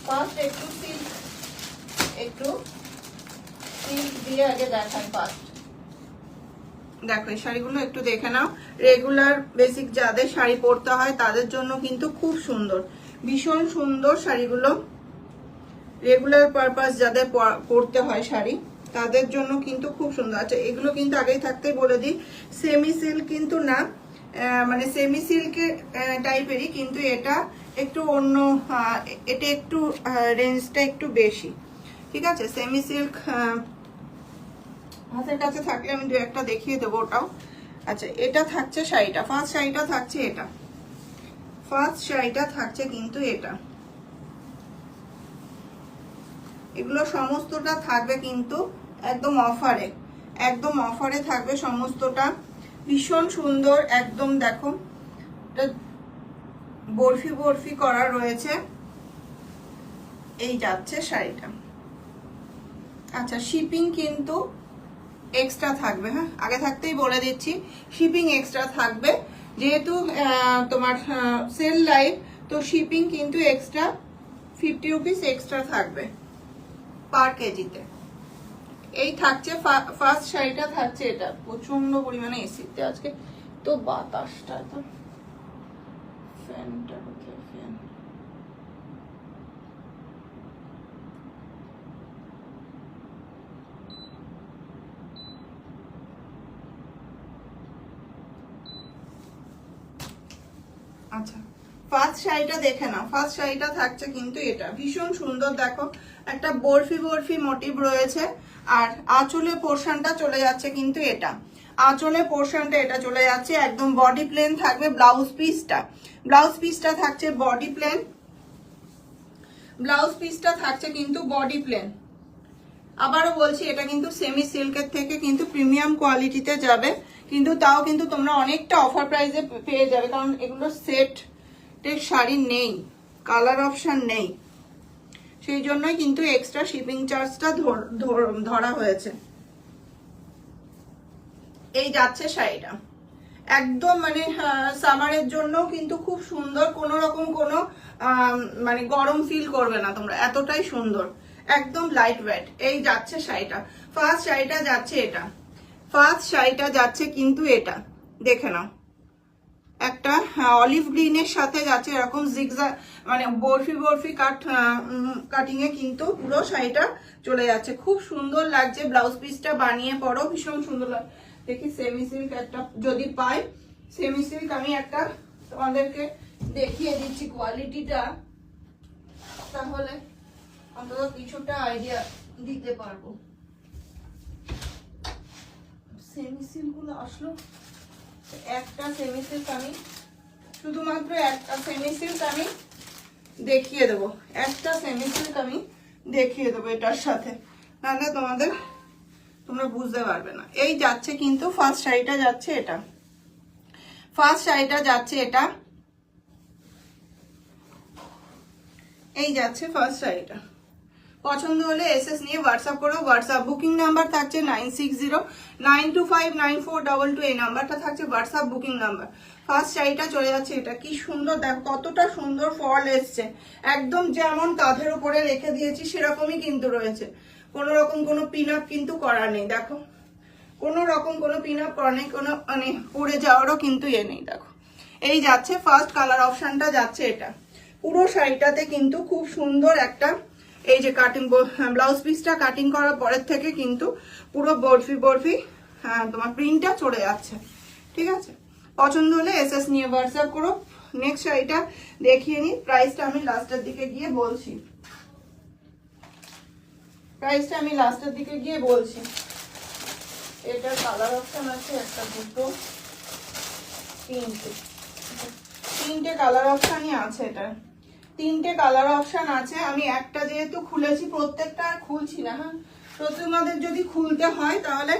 First একটু silk দিয়ে আগে দেখাই ফার্স্ট। দেখো এই শাড়িগুলো একটু দেখে নাও। রেগুলার বেসিক যাদের শাড়ি পরতে হয় তাদের জন্য কিন্তু খুব সুন্দর, ভীষণ সুন্দর শাড়িগুলো। রেগুলার পারপাস যাদের পরতে হয় শাড়ি তাদের জন্য কিন্তু খুব সুন্দর। আচ্ছা এগুলো কিন্তু আগেই থাকতেই বলে দিই, সেমি সিল্ক কিন্তু না, মানে সেমি সিল্কের টাইপেরই, কিন্তু এটা একটু অন্য, এটা একটু রেঞ্জটা একটু বেশি, ঠিক আছে। সেমি সিল্ক হাতের কাছে থাকলে আমি দু একটা দেখিয়ে দেবো ওটাও। আচ্ছা এটা থাকছে শাড়িটা, ফার্স্ট শাড়িটা থাকছে এটা, ফার্স্ট শাড়িটা থাকছে কিন্তু এটা। এগুলো সমস্তটা থাকবে কিন্তু একদম অফারে, একদম অফারে থাকবে সমস্তটা, ভীষণ সুন্দর একদম। দেখো এটা বরফি বরফি করা রয়েছে, এই যাচ্ছে শাড়িটা। আচ্ছা শিপিং কিন্তু এক্সট্রা থাকবে, হ্যাঁ আগে থাকতেই বলে দিচ্ছি, শিপিং এক্সট্রা থাকবে, যেহেতু তোমার সেল লাইভ, তো শিপিং কিন্তু এক্সট্রা 50 রুপিস এক্সট্রা থাকবে পার কেজিতে। এই থাকছে ফার্স্ট শাড়িটা থাকছে এটা। প্রচন্ড পরিমাণে এসিতে আজকে তো বাতাসটা, তো ফ্যানটা কোথায়, ফ্যান। আচ্ছা ফার্স্ট শাড়িটা দেখে নাও, ফার্স্ট শাড়িটা থাকছে কিন্তু এটা, ভীষণ সুন্দর। দেখো একটা বরফি বরফি মোটিভ রয়েছে, আর আঁচলের পোর্শনটা চলে যাচ্ছে কিন্তু এটা, আঁচলের পোর্শনটা এটা চলে যাচ্ছে একদম বডি প্লেন থাকবে। ব্লাউজ পিসটা থাকছে বডি প্লেন, ব্লাউজ পিসটা থাকছে কিন্তু বডি প্লেন। আবারও বলছি এটা কিন্তু সেমি সিল্কের থেকে কিন্তু প্রিমিয়াম কোয়ালিটিতে যাবে, কিন্তু তাও কিন্তু তোমরা অনেকটা অফার প্রাইসে পেয়ে যাবে, কারণ এগুলো সেটের শাড়ি নেই, কালার অপশন নেই, সেই জন্যই কিন্তু এক্সট্রা শিপিং চার্জটা ধরা হয়েছে। এই যাচ্ছে শাড়িটা একদম মানে সামারের জন্য কিন্তু খুব সুন্দর, কোনো রকম কোনো মানে গরম ফিল করবে না তোমরা, এতটাই সুন্দর, একদম লাইট ওয়েট। এই যাচ্ছে শাড়িটা, ফার্স্ট শাড়িটা যাচ্ছে এটা, ফার্স্ট শাড়িটা যাচ্ছে কিন্তু এটা, দেখে নাও একটা অলিভ গ্রিনের সাথে যাচ্ছে এরকম জিগজা, মানে বরফি বরফি কাটিং এ কিন্তু পুরো শাড়িটা চলে যাচ্ছে, খুব সুন্দর লাগছে। ব্লাউজ পিসটা বানিয়ে পরো, ভীষণ সুন্দর লাগে। দেখি সেমি সিল্ক একটা যদি পাই, সেমি সিল্ক আমি একটা তোমাদেরকে দেখিয়ে দিচ্ছি কোয়ালিটিটা, তাহলে অন্তত কিছুটা আইডিয়া দিতে পারবো। সেমি সিল্ক গুলো আসলো, একটা সেমি সিল্ক আমি শুধুমাত্র একটা সেমি সিল্ক আমি দেখিয়ে দেবো, একটা সেমি সিল্ক আমি দেখিয়ে দেবো এটার সাথে, নাহলে তোমরা বুঝতে পারবে না। এই যাচ্ছে কিন্তু ফার্স্ট শাড়িটা যাচ্ছে এটা, ফার্স্ট শাড়িটা যাচ্ছে এটা, এই যাচ্ছে ফার্স্ট শাড়িটা। পছন্দ হলে এসএস নিয়ে হোয়াটসঅ্যাপ করো। হোয়াটসঅ্যাপ বুকিং নাম্বার থাকছে 9609249222, এই নাম্বারটা থাকছে হোয়াটসঅ্যাপ বুকিং নাম্বার। ফার্স্ট শাড়িটা চলে যাচ্ছে এটা, কি সুন্দর দেখো, কতটা সুন্দর ফল এসছে, একদম যেমন কাঁধের উপরে রেখে দিয়েছি সেরকমই কিন্তু রয়েছে, কোনো রকম কোনো পিন আপ কিন্তু করা নেই। দেখো কোনো রকম কোনো পিন আপ করা নেই, কোনো মানে পড়ে যাওয়ারও কিন্তু এ নেই। দেখো এই যাচ্ছে ফার্স্ট কালার অপশনটা যাচ্ছে এটা, পুরো শাড়িটাতে কিন্তু খুব সুন্দর একটা, এই যে কাটিং ব্লাউজ পিসটা কাটিং করার পরের থেকে কিন্তু পুরো বরফি বরফি তোমার প্রিন্টটা চলে যাচ্ছে, ঠিক আছে। পছন্দ হলে এসএস নিয়ে হোয়াটসঅ্যাপ করো। নেক্সট শাড়িটা দেখিয়ে নিই, প্রাইসটা আমি লাস্টের দিকে গিয়ে বলছি, প্রাইসটা আমি লাস্টের দিকে গিয়ে বলছি। এটার কালার অপশন আছে একটা, দুটো, তিনটে কালার অপশনই আছে, এটা তিনটে কালার অপশন আছে। আমি একটা যেহেতু খুলেছি, প্রত্যেকটা আর খুলছি না, হ্যাঁ তোমাদের যদি খুলতে হয় তাহলে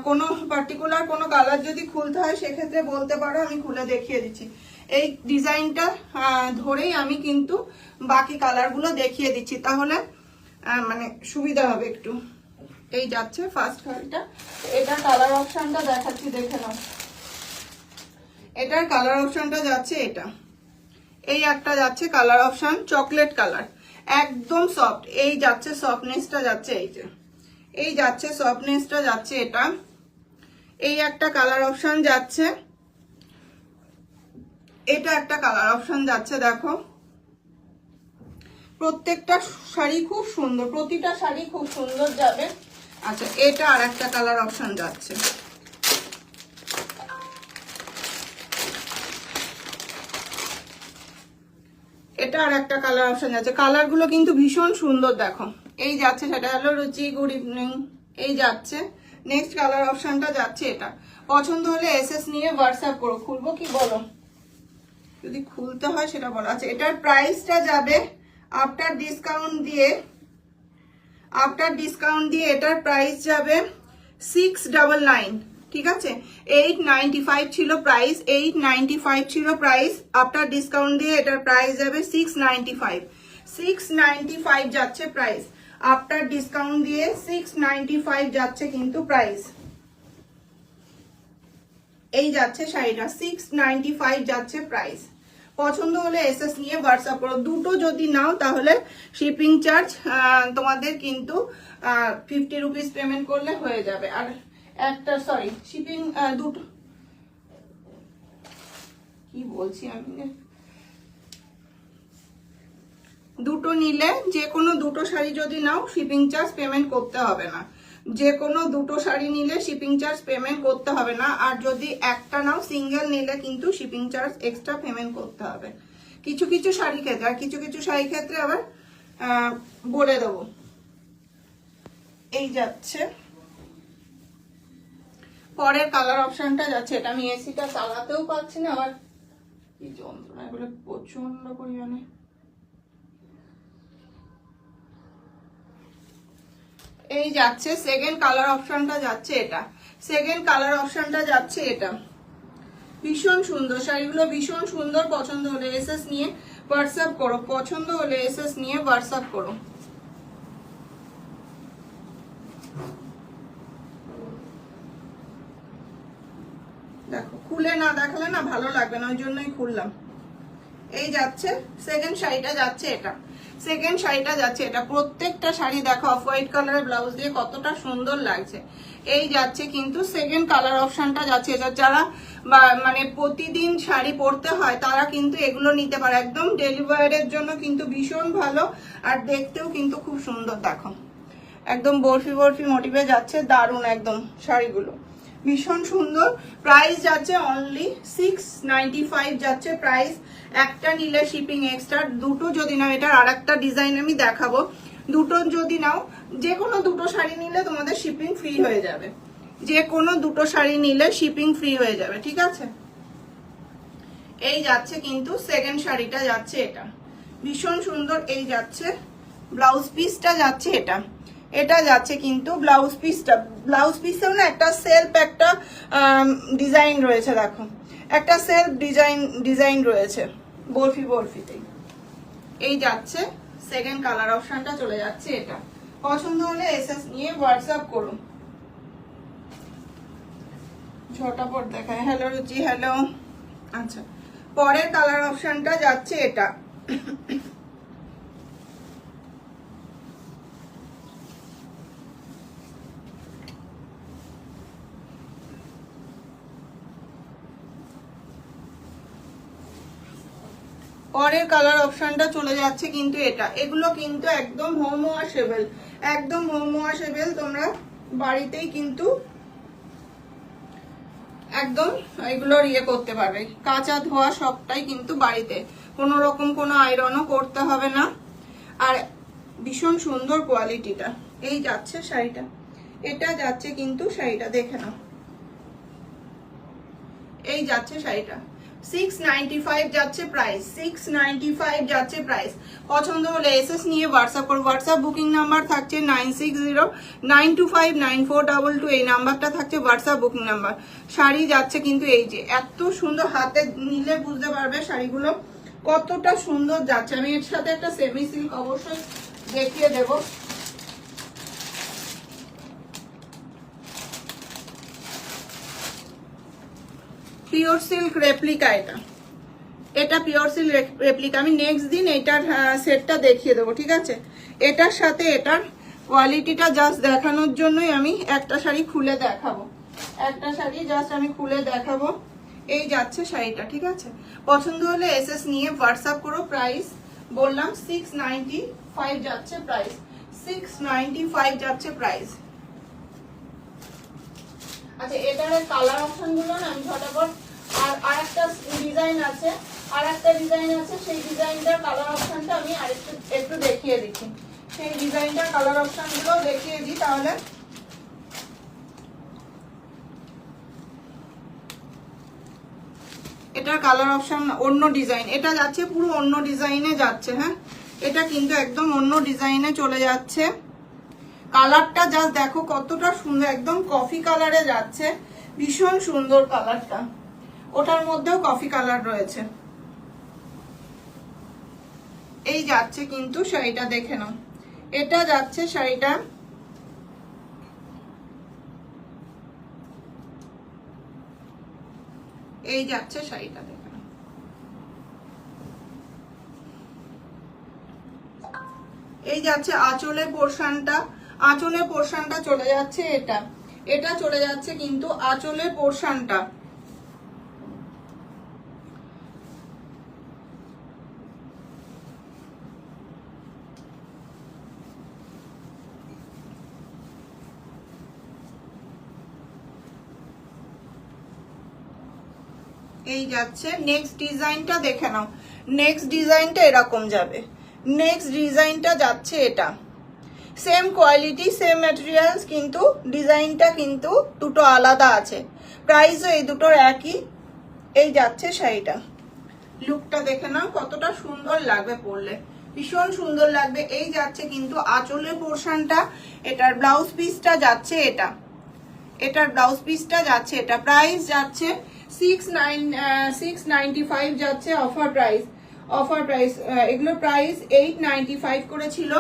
কোনো পার্টিকুলার কোনো কালার যদি খুলতে হয় সেক্ষেত্রে বলতে পারো, আমি খুলে দেখিয়ে দিচ্ছি। এই ডিজাইনটা ধরেই আমি কিন্তু বাকি কালারগুলো দেখিয়ে দিচ্ছি, তাহলে মানে সুবিধা হবে একটু। এই যাচ্ছে ফার্স্ট শাড়িটা, এটা কালার অপশনটা দেখাচ্ছি, দেখে নাও। এটার কালার অপশনটা যাচ্ছে এটা, এই একটা যাচ্ছে কালার অপশন চকলেট কালার, একদম সফট। এই যাচ্ছে সফটনেসটা যাচ্ছে, এই যে এই যাচ্ছে সফটনেসটা যাচ্ছে। এটা এই একটা কালার অপশন যাচ্ছে, এটা একটা কালার অপশন যাচ্ছে। দেখো প্রত্যেকটা শাড়ি খুব সুন্দর, প্রতিটা শাড়ি খুব সুন্দর যাবে। আচ্ছা এটা আর একটা কালার অপশন যাচ্ছে, এটা আর একটা কালার অপশন যাচ্ছে। কালার গুলো কিন্তু ভীষণ সুন্দর। দেখো এই যাচ্ছে, সেটা হলো রুচি, গুড ইভিনিং। এই যাচ্ছে নেক্সট কালার অপশনটা যাচ্ছে। এটা পছন্দ হলে এসএস নিয়ে হোয়াটসঅ্যাপ করো। খুলবো কি বলো, যদি খুলতে হয় সেটা বলো। আচ্ছা এটার প্রাইসটা যাবে আফটার ডিসকাউন্ট দিয়ে, এটার প্রাইস যাবে 699। ঠিক আছে, 895 ছিল প্রাইস, 895 ছিল প্রাইস। আফটার ডিসকাউন্ট দিয়ে এটার প্রাইস যাবে 695। 695 যাচ্ছে প্রাইস, আফটার ডিসকাউন্ট দিয়ে 695 যাচ্ছে কিন্তু প্রাইস। এই যাচ্ছে শাড়িটা 695 যাচ্ছে প্রাইস। পছন্দ হলে এসএস নিয়ে হোয়াটসঅ্যাপ করো। দুটো যদি নাও তাহলে শিপিং চার্জ তোমাদের কিন্তু 50 রুপিস পেমেন্ট করলে হয়ে যাবে। আর একটা সরি শিপিং দুটো কি বলছি আমি, দুটো নিলে যে কোনো দুটো শাড়ি যদি নাও শিপিং চার্জ পেমেন্ট করতে হবে না। যে কোনো দুটো শাড়ি নিলে শিপিং চার্জ পেমেন্ট করতে হবে না। আর যদি একটা নাও সিঙ্গেল নিলে কিন্তু শিপিং চার্জ এক্সট্রা পেমেন্ট করতে হবে কিছু কিছু শাড়ি ক্ষেত্রে। আর কিছু কিছু শাড়ি ক্ষেত্রে আবার বলে দেবো। এই যাচ্ছে পরের কালার অপশনটা যাচ্ছে। এটা আমি এসিটা চালাতেও পাচ্ছি না, আবার কি যন্ত্রণা এগুলো প্রচন্ড পরিমাণে। এই যাচ্ছে সেকেন্ড কালার অপশনটা যাচ্ছে। এটা সেকেন্ড কালার অপশনটা যাচ্ছে। এটা ভীষণ সুন্দর শাড়িগুলো, ভীষণ সুন্দর। পছন্দ হলে এসএস নিয়ে হোয়াটসঅ্যাপ করো, পছন্দ হলে এসএস নিয়ে হোয়াটসঅ্যাপ করো। দেখো খুলে না দেখালে না ভালো লাগবে না, ওই জন্যই খুললাম। এই যাচ্ছে সেকেন্ড শাড়িটা যাচ্ছে। এটা সেকেন্ড শাড়িটা যাচ্ছে। এটা প্রত্যেকটা শাড়ি দেখো অফ হোয়াইট কালারের ব্লাউজ দিয়ে কতটা সুন্দর লাগছে। এই যাচ্ছে কিন্তু সেকেন্ড কালার অপশনটা যাচ্ছে। এটা যারা মানে প্রতিদিন শাড়ি পরতে হয় তারা কিন্তু এগুলো নিতে পারে। একদম ডেলিভারির জন্য কিন্তু ভীষণ ভালো, আর দেখতেও কিন্তু খুব সুন্দর। দেখো একদম বরফি বরফি মোটিভে যাচ্ছে, দারুণ একদম শাড়িগুলো, ভীষণ সুন্দর। প্রাইস যাচ্ছে অনলি 695 যাচ্ছে প্রাইস। একটা নিলে শিপিং এক্সট্রা, দুটো যদি নাও, এটার আর একটা ডিজাইন আমি দেখাবো। দুটো যদি নাও, যে কোনো দুটো শাড়ি নিলে তোমাদের শিপিং ফ্রি হয়ে যাবে। যে কোনো দুটো শাড়ি নিলে শিপিং ফ্রি হয়ে যাবে। ঠিক আছে, এই যাচ্ছে কিন্তু সেকেন্ড শাড়িটা যাচ্ছে। এটা ভীষণ সুন্দর। এই যাচ্ছে ব্লাউজ পিসটা যাচ্ছে। এটা এটা যাচ্ছে কিন্তু ব্লাউজ পিসটা, ব্লাউজ পিসেও না একটা সেলফ একটা ডিজাইন রয়েছে। দেখো একটা সেলফ ডিজাইন রয়েছে বরফি বরফিতে। এই যাচ্ছে সেকেন্ড কালার অপশনটা চলে যাচ্ছে। এটা পছন্দ হলে এসএস নিয়ে হোয়াটসঅ্যাপ করুন। ঝটাপট দেখায়। হ্যালো রুচি, হ্যালো। আচ্ছা পরের কালার অপশনটা যাচ্ছে। এটা পরের কালার অপশনটা চলে যাচ্ছে কিন্তু এটা। এগুলো কিন্তু একদম হোম ওয়াশেবল, একদম হোম ওয়াশেবল। তোমরা বাড়িতেই কিন্তু একদম এগুলোর ইয়ে করতে পারবে, কাঁচা ধোয়া সবটাই কিন্তু বাড়িতে, কোনো রকম কোনো আয়রনও করতে হবে না। আর ভীষণ সুন্দর কোয়ালিটিটা। এই যাচ্ছে শাড়িটা, এটা যাচ্ছে কিন্তু শাড়িটা দেখে নাও। এই যাচ্ছে শাড়িটা 695 যাচ্ছে প্রাইস, 695 যাচ্ছে প্রাইস। পছন্দ হলে এসএস নিয়ে হোয়াটসঅ্যাপ করো। হোয়াটসঅ্যাপ বুকিং নাম্বার থাকছে 9609259422। এই নাম্বারটা থাকছে হোয়াটসঅ্যাপ বুকিং নাম্বার। শাড়ি যাচ্ছে কিন্তু এই যে এত সুন্দর, হাতে নিলে বুঝতে পারবে শাড়িগুলো কতটা সুন্দর যাচ্ছে। আমি এর সাথে একটা সেমি সিল্ক অবশ্যই দেখিয়ে দেবো। Pure silk replica. এটা এটা পিওর সিল্ক রেপ্লিকা। আমি নেক্সট দিন এটার সেটটা দেখিয়ে দেবো, ঠিক আছে? এটার সাথে এটার কোয়ালিটিটা জাস্ট দেখানোর জন্যই আমি একটা শাড়ি খুলে দেখাবো, একটা শাড়ি জাস্ট আমি খুলে দেখাবো। এই যাচ্ছে শাড়িটা, ঠিক আছে? পছন্দ হলে এসএস নিয়ে হোয়াটসঅ্যাপ করো। প্রাইস বললাম 695 যাচ্ছে প্রাইস, 695 যাচ্ছে প্রাইস। আচ্ছা, এটার কালার অপশন গুলো না আমি ঝটাপট, আর একটা ডিজাইন আছে, সেই ডিজাইনটার কালার অপশনটা আমি একটু দেখিয়ে দিচ্ছি। সেই ডিজাইনটার কালার অপশন গুলো দেখিয়ে দিই তাহলে। এটার কালার অপশন অন্য ডিজাইন, এটা যাচ্ছে পুরো অন্য ডিজাইনে যাচ্ছে। হ্যাঁ, এটা কিন্তু একদম অন্য ডিজাইনে চলে যাচ্ছে। কালারটা জাস্ট দেখো কতটা সুন্দর, একদম কফি কালারে যাচ্ছে, ভীষণ সুন্দর কালারটা। ওটার মধ্যেও কফি কালার রয়েছে। এই যাচ্ছে কিন্তু শাড়িটা, দেখে নাও। এটা যাচ্ছে শাড়িটা, এই যাচ্ছে শাড়িটা, দেখে নাও। এই যাচ্ছে আঁচলের পোর্শনটা, আঁচলের পোর্শনটা চলে যাচ্ছে এটা, এটা চলে যাচ্ছে কিন্তু আঁচলের পোর্শনটা। এই যাচ্ছে নেক্সট ডিজাইনটা, দেখে নাও। নেক্সট ডিজাইনটা এরকম যাবে, নেক্সট ডিজাইনটা যাচ্ছে এটা। সেম কোয়ালিটি, সেম ম্যাটেরিয়ালস, কিন্তু ডিজাইনটা কিন্তু দুটো আলাদা আছে। প্রাইসও এই দুটোর একই। এই যাচ্ছে শাড়িটা, লুকটা দেখে নাও কতটা সুন্দর লাগবে পরলে, ভীষণ সুন্দর লাগবে। এই যাচ্ছে কিন্তু আঁচলের পোর্শনটা, এটার ব্লাউজ পিসটা যাচ্ছে এটা, এটার ব্লাউজ পিসটা যাচ্ছে এটা। প্রাইস যাচ্ছে 695 যাচ্ছে, অফার প্রাইস, অফার প্রাইস। এগুলো প্রাইস 895 করেছিল,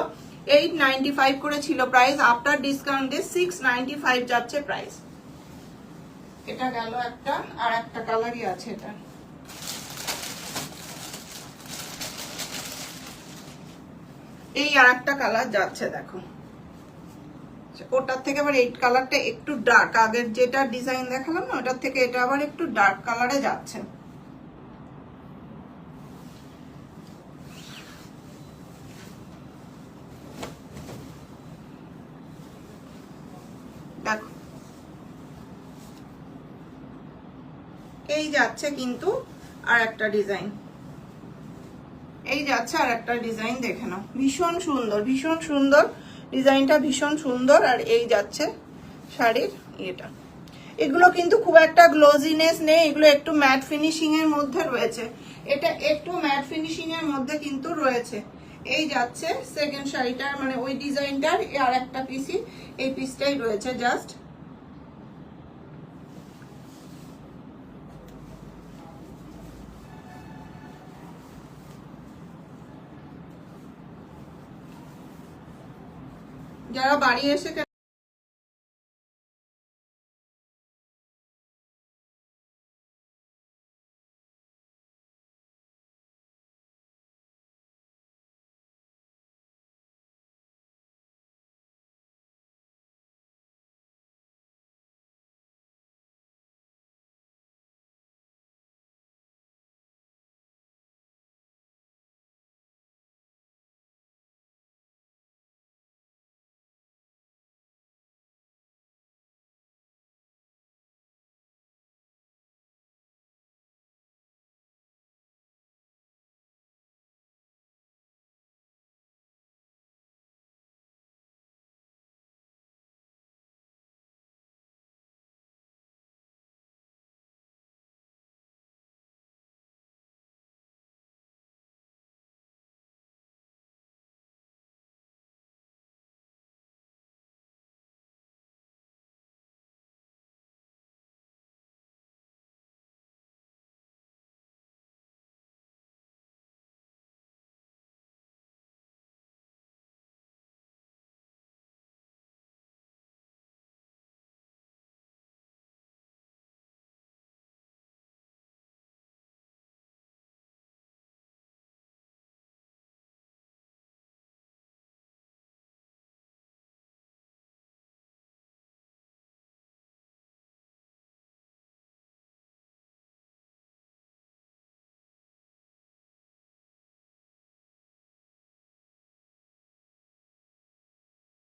895 করেছিল প্রাইস, আফটার ডিসকাউন্টে 695 যাচ্ছে প্রাইস। এটা গেল একটা, আর একটা কালারই আছে এটা। এই আর একটা কালার যাচ্ছে, দেখো। ওটার থেকে আবার এই কালারটা একটু ডার্ক, আগের যেটা ডিজাইন দেখালাম না ওটার থেকে এটা আবার একটু ডার্ক কালারে যাচ্ছে। দেখো, এই যাচ্ছে কিন্তু আর একটা ডিজাইন, এই যাচ্ছে আর একটা ডিজাইন, দেখে নাও। ভীষণ সুন্দর, ভীষণ সুন্দর ডিজাইনটা, ভীষণ সুন্দর। আর এই যাচ্ছে শাড়ির এটা। এগুলো কিন্তু খুব একটা গ্লোজিনেস নেই, এগুলো একটু ম্যাট ফিনিশিং এর মধ্যে রয়েছে, এটা একটু ম্যাট ফিনিশিং এর মধ্যে কিন্তু রয়েছে। এই যাচ্ছে সেকেন্ড শাড়িটার, মানে ওই ডিজাইনটার আর একটা পিসই, এই পিসটাই রয়েছে জাস্ট। যারা বাড়ি এসে